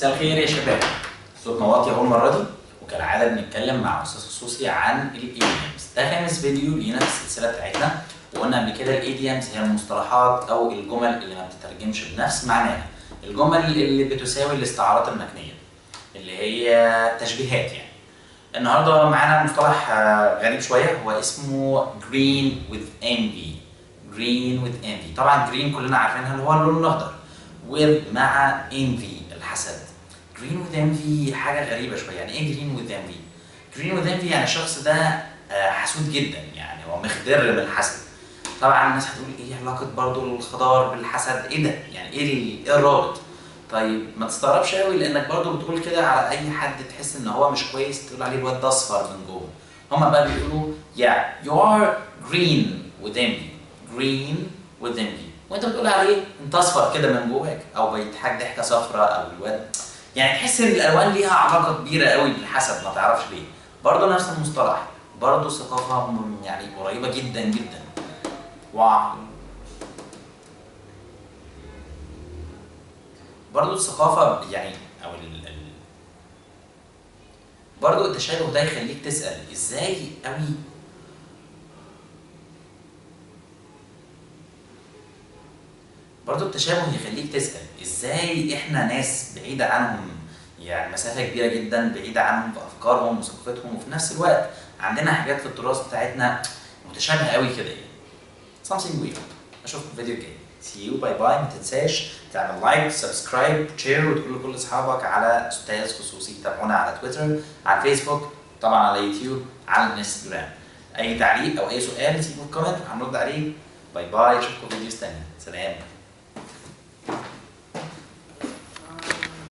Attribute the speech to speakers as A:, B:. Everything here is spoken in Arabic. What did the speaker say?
A: مساء الخير يا شباب. صوتنا واطي اهو المره دي، وكالعاده بنتكلم مع استاذ خصوصي عن الايديومز. ده خامس فيديو لينا في السلسله بتاعتنا، وقلنا قبل كده الايديومز هي المصطلحات او الجمل اللي ما بتترجمش بنفس معناها، الجمل اللي بتساوي الاستعارات المكنيه اللي هي تشبيهات يعني. النهارده معانا مصطلح غريب شويه، هو اسمه green with envy. green with envy، طبعا green كلنا عارفينها اللي هو اللون الاخضر، with مع envy الحسد. green with envy حاجه غريبه شويه. يعني ايه green with envy؟ green with envy يعني الشخص ده حسود جدا، يعني هو مخضر من الحسد. طبعا الناس هتقول ايه علاقه برضو الخضار بالحسد؟ ايه ده؟ يعني ايه الرابط؟ طيب ما تستغربش قوي، لانك برضو بتقول كده على اي حد تحس ان هو مش كويس، تقول عليه الواد ده اصفر من جوه. هما بقى بيقولوا yeah you are green with envy. green with envy، وانت بتقول عليه انت اصفر كده من جواك، او بيضحك ضحكه صفراء، او الواد يعني تحس ان الالوان ليها علاقه كبيره قوي بالحسد، ما تعرفش ليه. برضو نفس المصطلح، برضو ثقافه يعني قريبه جدا جدا. واو. برضو الثقافة يعني أو برضو التشابه ده يخليك تسأل إزاي قوي. برضو التشابه يخليك تسأل إزاي إحنا ناس بعيدة عنهم، يعني مسافة كبيرة جدا بعيدة عنهم في أفكارهم وثقافتهم، وفي نفس الوقت عندنا حاجات في التراث بتاعتنا متشابهة قوي كده يعني. something weird. اشوفكم في فيديو جاي. سي يو، باي باي. ما تنساش تعمل لايك، سبسكرايب، شير، وتقول لكل اصحابك على استاذ خصوصي. تابعونا على تويتر، على الفيسبوك، طبعا على يوتيوب، على الانستجرام. اي تعليق او اي سؤال سيبه في كومنت وهنرد عليه. باي باي، اشوفكم في فيديوز تانية. سلام.